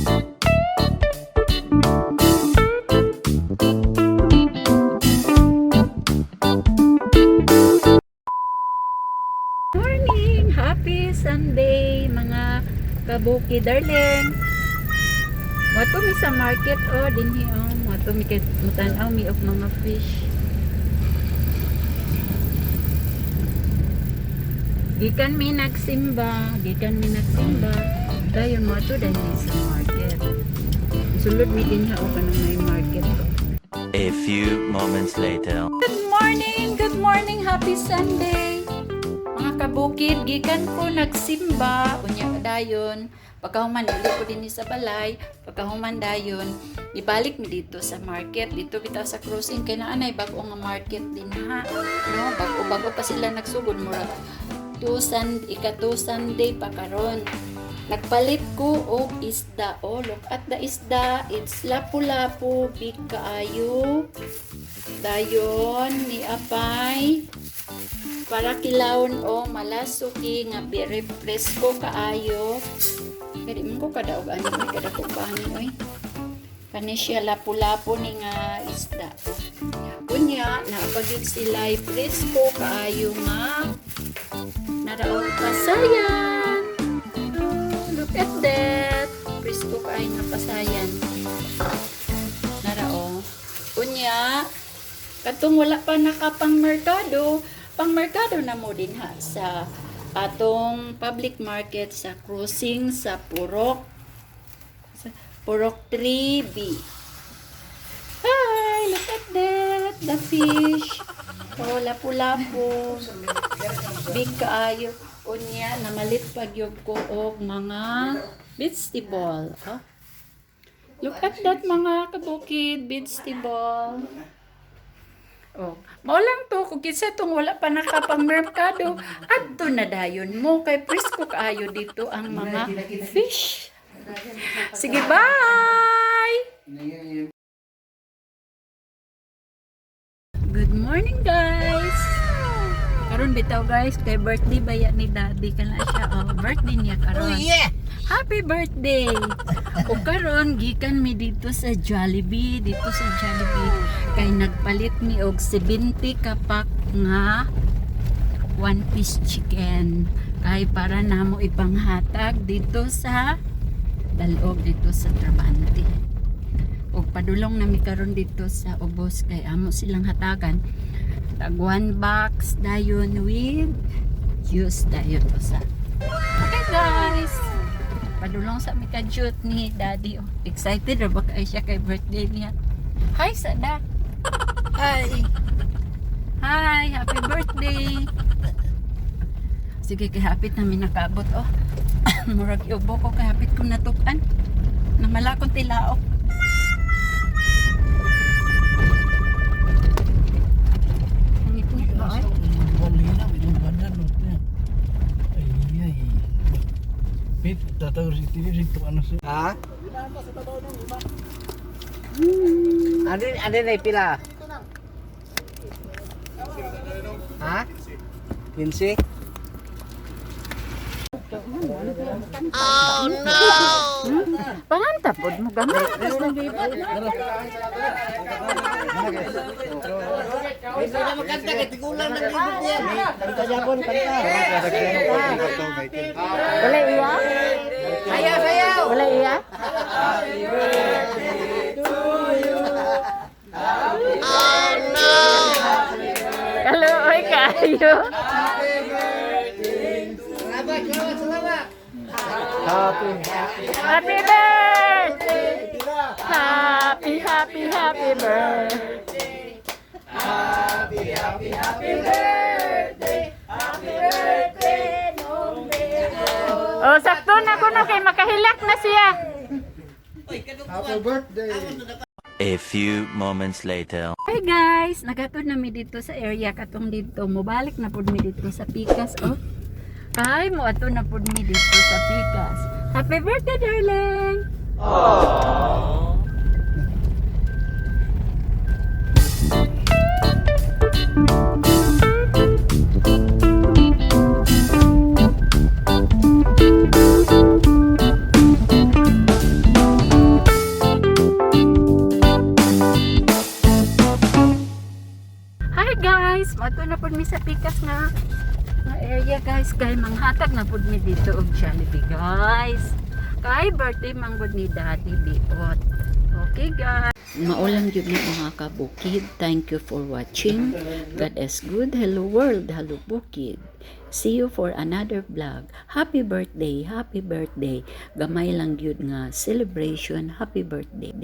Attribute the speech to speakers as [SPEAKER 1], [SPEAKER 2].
[SPEAKER 1] Morning! Happy Sunday mga kabuki darling. Wato mi sa market dinhi wato mi kay mutan-aw mi og mga fish. Gikan mi nagsimba. Dayon mo to dinhi sa market. Sulod mi dinhi og kanang may market to.
[SPEAKER 2] A few moments later.
[SPEAKER 1] Good morning, happy Sunday. Mga kabukid, gikan ko nagsimba, unya dayon, pagkahuman dili ko dinhi sa balay, pagkahuman dayon, ibalik mi dito sa market, dito bitaw sa crossing kay naanay bag-o nga market din ha. No, bago pa sila nagsugod mura. Ika-2 Sunday pa karon. Nagpalit ko og isda. Oh, look at the isda. It's lapu-lapu, big kaayo. Dayon ni apay para kilawon malasuki nga very presko kaayo. Kadi mo ko kada og ani kada ko paano kani siya lapu-lapu ni nga isda. Kunya naapagid sila presko kaayo nga naraon pasayan. Look at that. Presko kaayo nga pasayan. Narao. Kunya katong wala pa nakapang merkado na mo din ha sa atong public market sa crossing sa Purok 3B. Hi, look at that, the fish. Lapu-lapu. Big kaayo. Unya namalit pagyog ko og mga vegetable. Look at that mga kabukid, vegetable. Mao lang to kung kinsa tong wala pa nakapang merkado adto na dayon mo kay presko kaayo dito ang mga fish. Sige, bye. Good morning guys. Karon bitaw guys kay birthday baya ni daddy kana siya birthday niya karon. Oh yeah. Happy birthday. O karon gikan mi dito sa Jollibee, kay nagpalit mi og 70 ka pack nga one piece chicken kay para namo ipanghatag dito sa dalog dito sa Trabante. Og padulong na mi karon dito sa ubos kay amo silang hatagan tag one box dayon with juice dayon sa. Okay guys. Padulong sa mi ka-jute ni daddy. Excited ra ba kay siya kay birthday niya? Hi sada. Hi. Hi, happy birthday. Sige kay hapit na mi nakabot murag iubo ko kay hapit ko natukan. Namala kong tilaok. Ngit-ngit ba ay?
[SPEAKER 3] Pit, tatawag si TV rito ano siya. Ha? Ano na pila? Ha? 15?
[SPEAKER 2] Oh no!
[SPEAKER 1] Panganta pod mo gamay.
[SPEAKER 3] Hindi na makanta kay tigulan ng libot yan. Kanta Japon, kanta.
[SPEAKER 1] Wala iya?
[SPEAKER 3] Sayaw, sayaw!
[SPEAKER 1] Wala iya?
[SPEAKER 3] Happy birthday to you.
[SPEAKER 2] Oh no!
[SPEAKER 1] Kaluoy kayo.
[SPEAKER 3] Happy birthday to you. Salamat. Happy
[SPEAKER 1] birthday! Happy birthday!
[SPEAKER 3] Happy birthday! Happy birthday!
[SPEAKER 1] Oh, sakto na kuno kay makahilak na siya.
[SPEAKER 3] Happy birthday!
[SPEAKER 2] A few moments later.
[SPEAKER 1] Hi guys, nagatod na mi dito sa area katong dito. Mubalik na pud mi dito sa Pikas Kay mo ato na pud mi dito sa Pikas. Happy birthday darling. Aww. Mato na pud mi sa pikas nga area guys, kay manghatag na pud mi dito og Jollibee guys. Kay birthday manggod ni Daddy Biot. Okay guys. Maulang yun nga mga kabukid. Thank you for watching. God is good. Hello world. Hello bukid. See you for another vlog. Happy birthday. Happy birthday. Gamay lang yun nga celebration. Happy birthday.